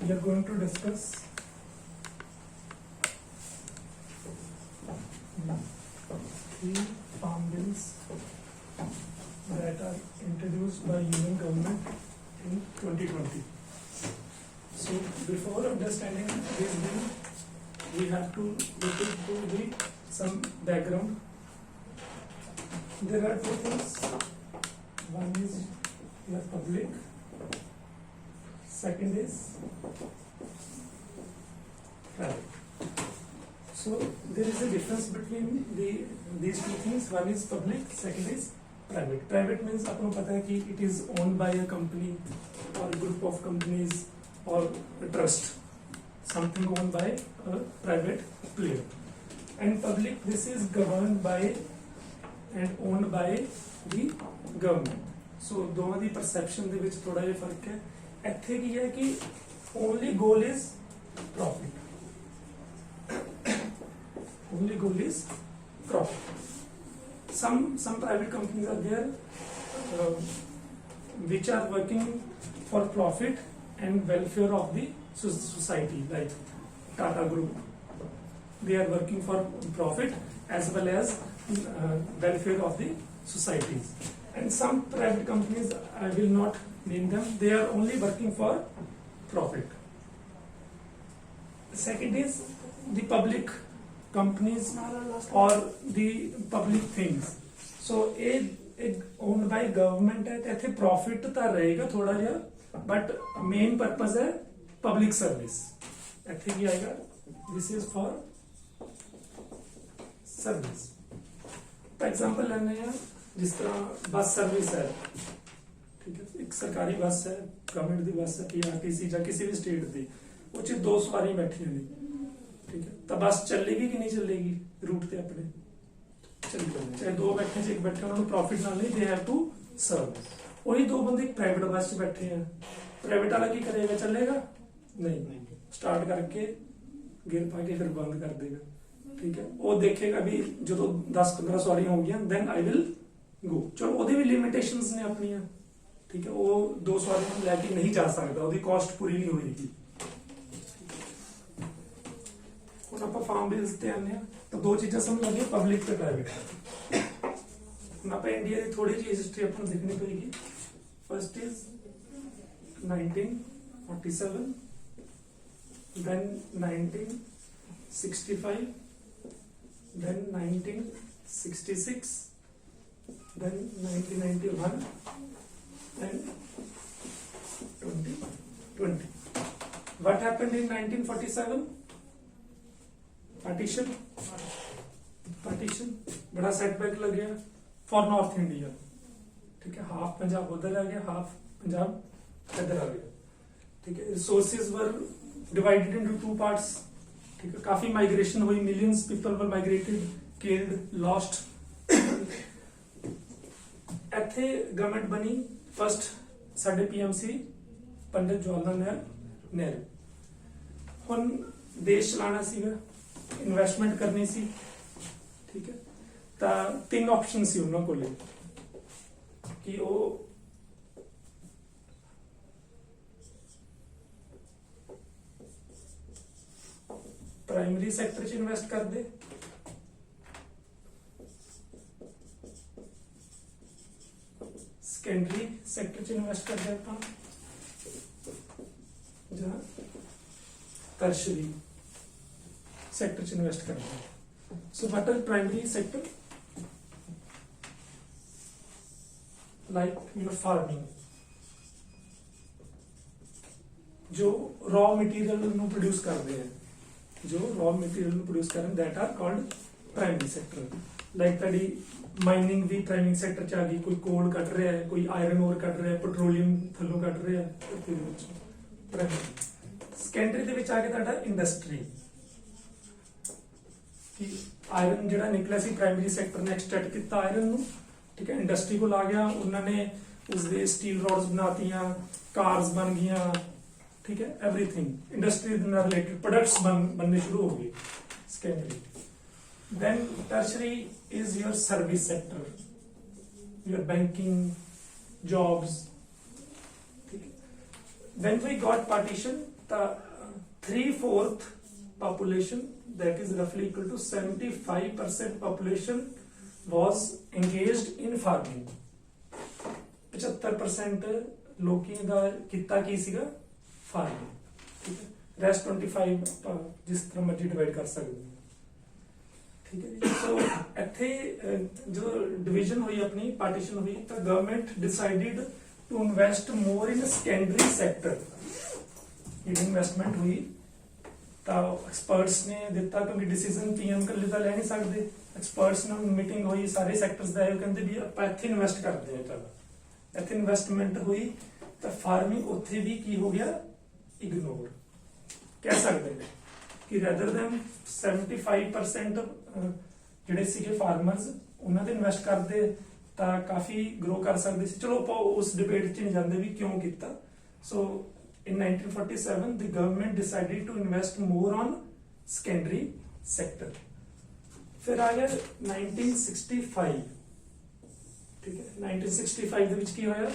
we are going to discuss three farm bills that are introduced by Union Government in 2020. So before understanding this bill, we have to look into some background. There are two things. One is your public. Second is private. So there is a difference between these two things. One is public, second is private. Private means आपको पता है कि it is owned by a company or a group of companies or a trust. Something owned by a private player. And public, this is governed by and owned by the government. So दोनों ਦੀ perception ਦੇ ਵਿੱਚ ਥੋੜਾ ਜਿਹਾ ਫਰਕ ਹੈ. ਇੱਥੇ ਕੀ ਹੈ ਕਿ only goal is profit. Only goal is profit. Some private companies are there which are working for profit and welfare of the society, like Tata Group. They are working for profit as well as welfare of the societies. And some private companies, I will not name them, they are only working for profit. Second is the public companies or the public things. So it owned by government है, तो profit तो रहेगा थोड़ा जा, but main purpose है public service. ऐसे क्या आएगा? This is for service. For example लेने हैं, जिस तरह बस सर्विस है, ठीक है, एक सरकारी बस है, गवर्नमेंट दी बस है, PRTC या किसी भी स्टेट दी, वो च दो सवारी बैठी होनी, ठीक है, तो बस चलेगी कि नहीं चलेगी रूट पे अपने चलेगी, चाहे दो बैठे एक बैठे उन्होंने प्रॉफिट ना नहीं, दे हैव टू सर्व. वही दो बंदे एक प्राइवेट बस च बैठे हैं, प्राइवेट वाला की करेगा, चलेगा नहीं, स्टार्ट करके गियर पा के फिर बंद कर देगा, ठीक है, वो देखेगा भी जो तो 10-15 सवारियां हो गया, देन आई विल गो. चलो ਉਹਦੀ ਵੀ ਲਿਮਿਟੇਸ਼ਨਸ ਨੇ ਆਪਣੀਆਂ, ਠੀਕ ਹੈ, ਉਹ ਦੋ ਸਵਾਰੀਆਂ ਲੈ ਕੇ ਨਹੀਂ ਜਾ ਸਕਦਾ, ਉਹਦੀ ਕਾਸਟ ਪੂਰੀ ਨਹੀਂ ਹੋਏਗੀ. ਹੁਣ ਆਪਾਂ ਫਾਰਮ ਬਿਲਸ ਤੇ ਆਨੇ ਆ, ਤਾਂ ਦੋ ਚੀਜ਼ਾਂ ਸਮਝ ਲੱਗੀਆਂ, ਪਬਲਿਕ ਤੇ ਪ੍ਰਾਈਵੇਟ. ਹੁਣ ਆਪਾਂ ਇੰਡੀਆ ਦੀ ਥੋੜੀ ਜਿਹੀ ਹਿਸਟਰੀ ਆਪਾਂ ਨੂੰ ਦੇਖਣੀ ਪਏਗੀ. First is 1947, then 1965, then 1966, then 1991, then 2020. What happened in 1947? Partition बड़ा सेटबैक लग गया फॉर नॉर्थ इंडिया, ठीक है, हाफ पंजाब उधर आ गया, हाफ पंजाब इधर आ गया, ठीक है. Resources were divided into two parts, ठीक है, काफी माइग्रेशन हुई, millions people were migrated, killed, lost. ਇੱਥੇ ਗਵਰਨਮੈਂਟ ਬਣੀ ਫਸਟ ਸਾਡੇ ਪੀਐਮਸੀ ਪੰਡਿਤ ਜਵਾਹਰ ਲਾਲ ਨਹਿਰੂ. ਹੁਣ ਦੇਸ਼ ਚਲਾਣਾ ਸੀਗਾ, ਇਨਵੈਸਟਮੈਂਟ ਕਰਨੀ ਸੀ, ਠੀਕ ਹੈ, ਤਾਂ ਤਿੰਨ ਆਪਸ਼ਨ ਸੀ ਉਹਨਾਂ ਕੋਲੇ ਕਿ ਉਹ ਪ੍ਰਾਇਮਰੀ ਸੈਕਟਰ 'ਚ ਇਨਵੈਸਟ ਕਰਦੇ, सेकेंडरी सेक्टर च इन्वेस्ट करते हैं आप, जहाँ टर्शरी सेक्टर च इन्वेस्ट करते हैं. So what is primary sector? Like your farming, जो रॉ मटेरियल ਨੂੰ प्रोड्यूस करते हैं, जो रॉ मटेरियल ਨੂੰ प्रोड्यूस कर रहे हैं, that are called primary sector. Like तड़ी माइनिंग भी प्राइमरी सेक्टर च आ गई, कोई कोल कट रहा है, कोई आयरन ओर कट रहा है, पेट्रोलियम थल्लों कट रहा है. सैकेंडरी दे विच आ गया तुहाडा इंडस्ट्री, कि आयरन जिहड़ा निकलिया सी प्राइमरी सेक्टर ने एक्सट्रैक्ट किया आयरन नूं, ठीक है, इंडस्ट्री को आ गया, उन्होंने उसदे स्टील रॉड्स बनातियां, कार्स बन गईयां, ठीक है, एवरीथिंग इंडस्ट्री नाल रिलेटेड प्रोडक्ट्स बनने शुरू हो गए. Secondary. Then tertiary is your service sector, your banking, jobs. When we got partition, ਤਾਂ 3/4 population, that is roughly equal to 75% population was engaged in farming. 75% ਲੋਕੀ ਦਾ ਕਿੱਤਾ ਕੀ ਸੀਗਾ, ਫਾਰਮਿੰਗ, ਠੀਕ ਹੈ। ਰੈਸਟ 25 ਆਪਾਂ ਜਿਸ ਤਰ੍ਹਾਂ ਮਰਜ਼ੀ ਡਿਵਾਈਡ ਕਰ ਸਕਦੇ ਹਾਂ, ਠੀਕ ਹੈ ਜੀ। ਸੋ ਇੱਥੇ ਜਦੋਂ ਡਿਵੀਜ਼ਨ ਹੋਈ, ਆਪਣੀ ਪਾਰਟੀਸ਼ਨ ਹੋਈ, ਤਾਂ government decided to invest more in secondary sector. ਜਿਹੜੀ ਇਨਵੈਸਟਮੈਂਟ ਹੋਈ ਤਾਂ ਐਕਸਪਰਟਸ ਨੇ ਦਿੱਤਾ, ਕਿਉਂਕਿ ਡਿਸੀਜਨ ਪੀਐਮ ਇਕੱਲੇ ਤਾਂ ਲੈ ਨਹੀਂ ਸਕਦੇ। ਐਕਸਪਰਟਸ ਨਾਲ ਮੀਟਿੰਗ ਹੋਈ ਸਾਰੇ ਸੈਕਟਰਸ ਦਾ, ਇਹ ਕਹਿੰਦੇ ਵੀ ਆਪਾਂ ਇੱਥੇ ਇਨਵੈਸਟ ਕਰਦੇ ਹਾਂ। ਚਲੋ ਇੱਥੇ ਇਨਵੈਸਟਮੈਂਟ ਹੋਈ ਤਾਂ ਫਾਰਮਿੰਗ ਉੱਥੇ ਵੀ ਕੀ ਹੋ ਗਿਆ, ਇਗਨੋਰ ਕਹਿ ਸਕਦੇ ਨੇ ਕਿ ਰੈਦਰ ਦੈਨ 75% ਜਿਹੜੇ ਸੀਗੇ ਫਾਰਮਰਸ ਉਹਨਾਂ ਦੇ ਇਨਵੈਸਟ ਕਰਦੇ ਤਾਂ ਕਾਫੀ ਗਰੋ ਕਰ ਸਕਦੇ ਸੀ। ਚਲੋ ਆਪਾਂ ਉਸ ਡਿਬੇਟ 'ਚ ਨਹੀਂ ਜਾਂਦੇ ਵੀ ਕਿਉਂ ਕੀਤਾ। ਸੋ in 1947 the government decided to invest more on secondary sector. फिर आ गया 1965, ठीक है। 1965 ਦੇ ਵਿੱਚ ਕੀ ਹੋਇਆ,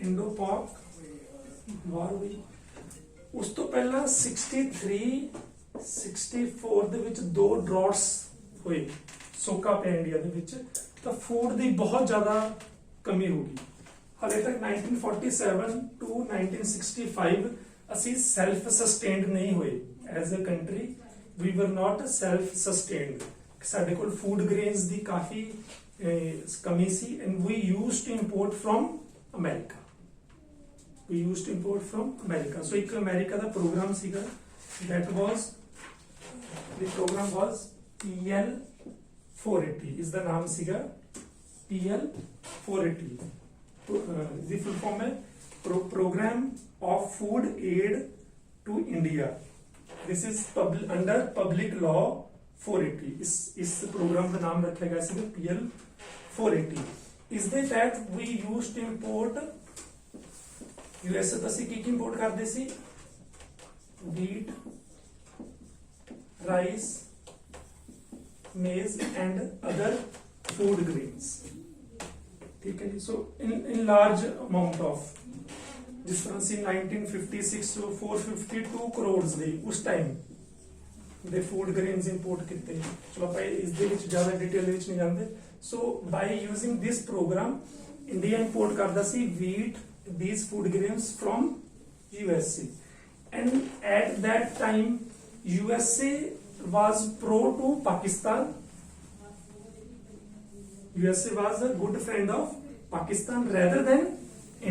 ਇੰਡੋ ਪਾਕ ਵਾਰ ਹੋਈ। ਉਸ ਤੋਂ ਪਹਿਲਾਂ 63 64 ਦੇ ਵਿੱਚ 2 ਡਰਾਟਸ ਹੋਏ, ਸੋਕਾ ਪਿਆ ਇੰਡੀਆ ਦੇ ਵਿੱਚ, ਤਾਂ ਫੂਡ ਦੀ ਬਹੁਤ ਜ਼ਿਆਦਾ ਕਮੀ ਹੋ ਗਈ। ਹਾਲੇ ਤੱਕ 1947 to 1965 ਅਸੀਂ ਸੈਲਫ ਸਸਟੇਨਡ ਨਹੀਂ ਹੋਏ ਐਜ਼ ਅ ਕੰਟਰੀ। ਵੀ ਵਰ ਨਾਟ ਸੈਲਫ ਸਸਟੇਨਡ। ਸਾਡੇ ਕੋਲ ਫੂਡ ਗ੍ਰੇਨਸ ਦੀ ਕਾਫੀ ਕਮੀ ਸੀ, and we used to import from America. We used to import from America. So ਇੱਕ ਅਮਰੀਕਾ ਦਾ ਪ੍ਰੋਗਰਾਮ ਸੀਗਾ, that was the program was PL 480, ਇਸ ਦਾ ਨਾਮ ਸੀਗਾ PL 480। the full form है program of food aid to India. This is under public law 480। इस program का नाम रखा गया है PL 480। is the that we used to import US ਤੋਂ ਅਸੀਂ ਕੀ ਇੰਪੋਰਟ ਕਰਦੇ ਸੀ, wheat, rice, maize and other food grains, ठीक है जी। सो इन लार्ज अमाउंट ऑफ, जिस तरह से 1956 ਤੋਂ 452 ਕਰੋੜ ਦੇ ਉਸ ਟਾਈਮ ਦੇ ਫੂਡ ਗ੍ਰੇਨਸ ਇੰਪੋਰਟ ਕੀਤੇ। ਚਲੋ ਆਪਾਂ ਇਸ ਦੇ ਵਿੱਚ ਜ਼ਿਆਦਾ ਡਿਟੇਲ ਦੇ ਵਿੱਚ ਨਹੀਂ ਜਾਂਦੇ। ਸੋ ਬਾਈ ਯੂਜ਼ਿੰਗ ਦਿਸ ਪ੍ਰੋਗਰਾਮ ਇੰਡੀਆ ਇੰਪੋਰਟ ਕਰਦਾ ਸੀ wheat, these food grains from USA, and at that time USA was pro to Pakistan. USA was a good friend of Pakistan rather than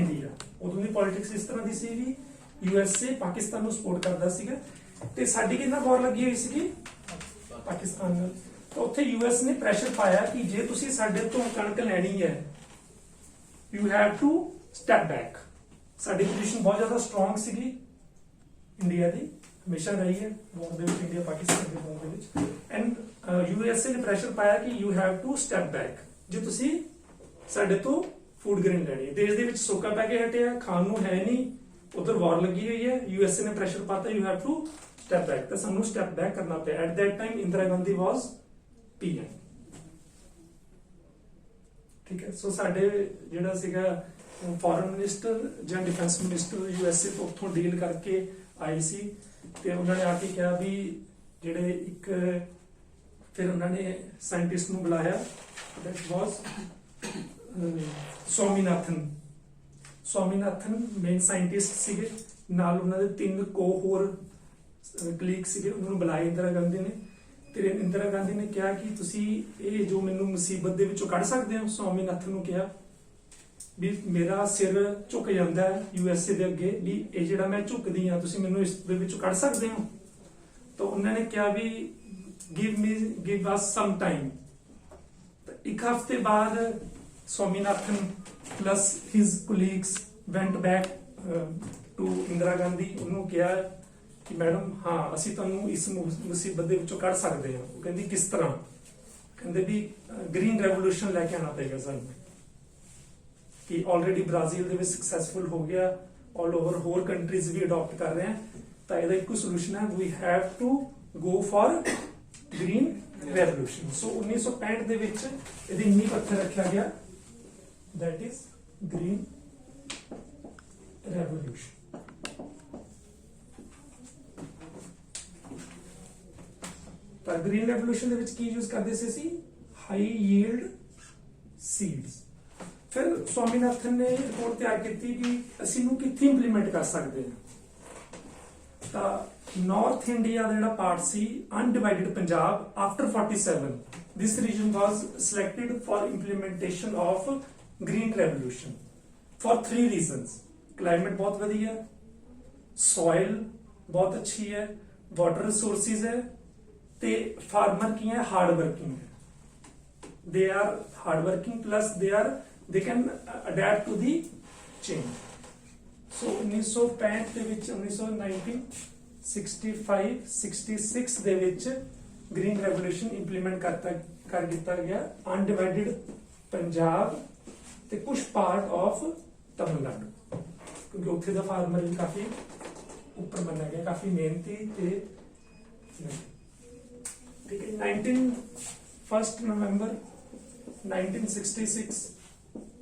India. ਉਦੋਂ ਦੀ ਪੋਲਿਟਿਕਸ ਇਸ ਤਰ੍ਹਾਂ ਦੀ ਸੀ ਵੀ USA Pakistan ਨੂੰ support ਕਰਦਾ ਸੀਗਾ, ਤੇ ਸਾਡੀ ਕਿੰਨਾ ਵਾਰ ਲੱਗੀ ਹੋਈ ਸੀਗੀ ਪਾਕਿਸਤਾਨ ਨਾਲ। ਤਾਂ ਉੱਥੇ US ਨੇ ਪ੍ਰੈਸ਼ਰ ਪਾਇਆ ਕਿ ਜੇ ਤੁਸੀਂ ਸਾਡੇ ਤੋਂ ਕਣਕ ਲੈਣੀ ਹੈ, you have to step back. ਸਾਡੀ ਪੋਜੀਸ਼ਨ ਬਹੁਤ ਜ਼ਿਆਦਾ ਸਟਰੋਂਗ ਸੀਗੀ ਇੰਡੀਆ ਦੀ, ਹਮੇਸ਼ਾ ਰਹੀ ਹੈ ਵਾਰ ਦੇ ਵਿੱਚ, ਇੰਡੀਆ ਪਾਕਿਸਤਾਨ ਦੇ ਵਾਰ ਦੇ ਵਿੱਚ। ਐਂਡ USA ਨੇ ਪ੍ਰੈਸ਼ਰ ਪਾਇਆ ਕਿ you have to step back, ਜੇ ਤੁਸੀਂ ਸਾਡੇ ਤੋਂ ਫੂਡ ਗ੍ਰੇਨ ਲੈਣੀ ਹੈ। ਦੇਸ਼ ਦੇ ਵਿੱਚ ਸੋਕਾ ਪੈ ਕੇ ਹਟਿਆ, ਖਾਣ ਨੂੰ ਹੈ ਨਹੀਂ, ਉਧਰ ਵਾਰ ਲੱਗੀ ਹੋਈ ਹੈ, USA ਨੇ ਪ੍ਰੈਸ਼ਰ ਪਾਤਾ you have to step back, ਤਾਂ ਸਾਨੂੰ ਸਟੈਪ ਬੈਕ ਕਰਨਾ ਪਿਆ। At that time Indira Gandhi was PM, ਠੀਕ ਹੈ। ਸੋ ਸਾਡੇ ਜਿਹੜਾ ਸੀਗਾ ਫੋਰਨ ਮਿਨਿਸਟਰ ਜਾਂ ਡਿਫੈਂਸ ਮਿਨਿਸਟਰ USA ਤੋਂ ਉੱਥੋਂ ਡੀਲ ਕਰਕੇ ਆਈ ਸੀ, ਤੇ ਉਹਨਾਂ ਨੇ ਆ ਕੇ ਕਿਹਾ ਵੀ ਜਿਹੜੇ ਇੱਕ, ਫਿਰ ਉਹਨਾਂ ਨੇ ਸਾਇੰਟਿਸਟ ਨੂੰ ਬੁਲਾਇਆ, that was Swaminathan main scientist ਸੀਗੇ, ਨਾਲ ਉਹਨਾਂ ਦੇ 3 ਹੋਰ ਕਲੀਗ ਸੀਗੇ, ਉਹਨਾਂ ਨੂੰ ਬੁਲਾਇਆ ਇੰਦਰਾ ਗਾਂਧੀ ਨੇ। ਤੇ ਇੰਦਰਾ ਗਾਂਧੀ ਨੇ ਕਿਹਾ ਕਿ ਤੁਸੀਂ ਇਹ ਜੋ ਮੈਨੂੰ ਮੁਸੀਬਤ ਦੇ ਵਿੱਚੋਂ ਕੱਢ ਸਕਦੇ ਹੋ। ਸਵਾਮੀਨਾਥਨ ਨੂੰ ਕਿਹਾ ਵੀ ਮੇਰਾ ਸਿਰ ਝੁਕ ਜਾਂਦਾ ਹੈ USA ਦੇ ਅੱਗੇ, ਵੀ ਇਹ ਜਿਹੜਾ ਮੈਂ ਝੁਕਦੀ ਹਾਂ ਤੁਸੀਂ ਮੈਨੂੰ ਇਸ ਦੇ ਵਿੱਚੋਂ ਕੱਢ ਸਕਦੇ ਹੋ। ਤਾਂ ਉਹਨਾਂ ਨੇ ਕਿਹਾ ਵੀ give us some time। ਇੱਕ ਹਫ਼ਤੇ ਬਾਅਦ Swaminathan plus his colleagues went back to Indira Gandhi, ਉਹਨੂੰ ਕਿਹਾ ਕਿ ਮੈਡਮ ਹਾਂ ਅਸੀਂ ਤੁਹਾਨੂੰ ਇਸ ਮੁਸੀਬਤ ਦੇ ਵਿੱਚੋਂ ਕੱਢ ਸਕਦੇ ਹਾਂ। ਉਹ ਕਹਿੰਦੀ ਕਿਸ ਤਰ੍ਹਾਂ, ਕਹਿੰਦੇ ਵੀ ਗ੍ਰੀਨ ਰੈਵੋਲੂਸ਼ਨ ਲੈ ਕੇ ਆਉਣਾ ਪਏਗਾ ਸਾਨੂੰ, ਕਿ ਆਲਰੇਡੀ ਬ੍ਰਾਜ਼ੀਲ ਦੇ ਵਿੱਚ ਸਕਸੈਸਫੁਲ ਹੋ ਗਿਆ, ਆਲ ਓਵਰ ਹੋਰ ਕੰਟਰੀਜ਼ ਵੀ ਅਡਾਪਟ ਕਰ ਰਹੇ ਹਨ। ਤਾਂ ਇਹਦਾ ਇੱਕੋ ਸੋਲੂਸ਼ਨ ਹੈ, we have to go for green revolution. So 1965 ਦੇ ਵਿੱਚ ਇਹਦੀ ਨੀਂਹ ਪੱਥਰ ਰੱਖਿਆ ਗਿਆ, that is green ਰੈਵੋਲੂਸ਼ਨ। ਤਾਂ ਗ੍ਰੀਨ ਰੈਵੋਲੂਸ਼ਨ ਦੇ ਵਿੱਚ ਕੀ ਯੂਜ਼ ਕਰਦੇ ਸੀ ਅਸੀਂ? High yield seeds. ਫਿਰ ਸਵਾਮੀਨਾਥਨ ਨੇ ਰਿਪੋਰਟ ਤਿਆਰ ਕੀਤੀ ਕਿ ਅਸੀਂ ਨੂੰ ਕਿੱਥੇ ਇੰਪਲੀਮੈਂਟ ਕਰ ਸਕਦੇ ਹਾਂ। ਤਾਂ ਨਾਰਥ ਇੰਡੀਆ ਦਾ ਜਿਹੜਾ ਪਾਰਟ ਸੀ undivided Punjab after 47 this region was selected for implementation of green revolution for 3 reasons। climate बहुत ਵਧੀਆ है, soil बहुत अच्छी है, water resources है, ते farmer की है hard working है, they are hard working plus they can adapt to the change। so 1965 ਦੇ ਵਿੱਚ 1965 66 ਦੇ ਵਿੱਚ ਗ੍ਰੀਨ ਰੈਵੋਲੂਸ਼ਨ ਇੰਪਲੀਮੈਂਟ ਕਰ ਦਿੱਤਾ ਗਿਆ ਅਨਡਿਵਾਈਡਡ ਪੰਜਾਬ ਤੇ ਕੁਝ ਪਾਰਟ ਆਫ ਤਮਿਲਨਾਡੂ, ਕਿਉਂਕਿ ਉੱਥੇ ਦਾ ਫਾਰਮਰ ਵੀ ਕਾਫੀ ਉੱਪਰ ਮੰਨਿਆ ਗਿਆ, ਕਾਫੀ ਮਿਹਨਤੀ ਤੇ ਠੀਕ ਹੈ। 1 ਨਵੰਬਰ 1966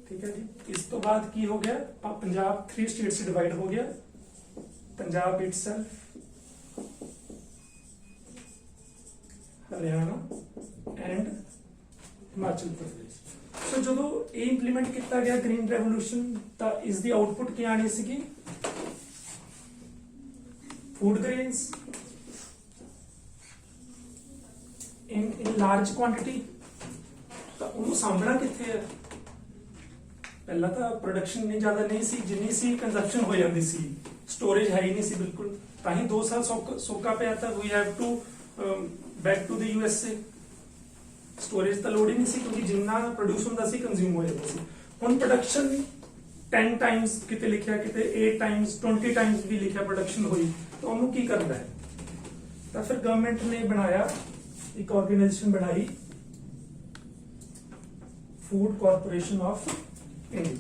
ਠੀਕ ਹੈ ਜੀ। ਇਸ ਤੋਂ ਬਾਅਦ ਕੀ ਹੋ ਗਿਆ? ਪੰਜਾਬ 3 ਸਟੇਟਸ ਡਿਵਾਈਡ ਹੋ ਗਿਆ, ਪੰਜਾਬ ਇਟਸੈਲਫ, ਹਰਿਆਣਾ ਐਂਡ ਹਿਮਾਚਲ ਪ੍ਰਦੇਸ਼। ਸੋ ਜਦੋਂ ਇਹ ਇੰਪਲੀਮੈਂਟ ਕੀਤਾ ਗਿਆ ਗ੍ਰੀਨ ਰੈਵੋਲੂਸ਼ਨ, ਤਾਂ ਇਸ ਦੀ ਆਉਟਪੁੱਟ ਕੀ ਆਣੀ ਸੀਗੀ? ਫੂਡ ਗ੍ਰੇਨਸ ਇਨ ਲਾਰਜ ਕੁਆਂਟੀਟੀ। ਤਾਂ ਉਹਨੂੰ ਸਾਂਭਣਾ ਕਿੱਥੇ ਹੈ? ਪਹਿਲਾਂ ਤਾਂ ਪ੍ਰੋਡਕਸ਼ਨ ਇੰਨੀ ਜ਼ਿਆਦਾ ਨਹੀਂ ਸੀ ਜਿੰਨੀ ਸੀ ਕੰਜ਼ੰਪਸ਼ਨ ਹੋ ਜਾਂਦੀ ਸੀ, ਸਟੋਰੇਜ ਹੈ ਹੀ ਨਹੀਂ ਸੀ ਬਿਲਕੁਲ, ਤਾਂ ਹੀ 2 ਸਾਲ ਸੋਕਾ ਪਿਆ। ਤਾਂ we have to back to the USA। Storage ਤਾਂ ਲੋੜ ਹੀ ਨਹੀਂ ਸੀ, ਕਿਉਂਕਿ ਜਿੰਨਾ ਪ੍ਰੋਡਿਊਸ ਹੁੰਦਾ ਸੀ ਕੰਜ਼ਿਊਮ ਹੋ ਜਾਂਦਾ ਸੀ। ਹੁਣ ਪ੍ਰੋਡਕਸ਼ਨ 10 ਟਾਈਮਸ ਕਿਤੇ ਲਿਖਿਆ, ਕਿਤੇ 8 ਟਾਈਮਸ 20 ਟਾਈਮਸ ਵੀ ਲਿਖਿਆ ਪ੍ਰੋਡਕਸ਼ਨ ਹੋਈ, ਤਾਂ ਉਹਨੂੰ ਕੀ ਕਰਦਾ ਹੈ? ਤਾਂ ਫਿਰ ਗਵਰਨਮੈਂਟ ਨੇ ਬਣਾਇਆ ਇੱਕ ਆਰਗੇਨਾਈਜੇਸ਼ਨ ਬਣਾਈ, ਫੂਡ ਕਾਰਪੋਰੇਸ਼ਨ ਆਫ ਇੰਡੀਆ।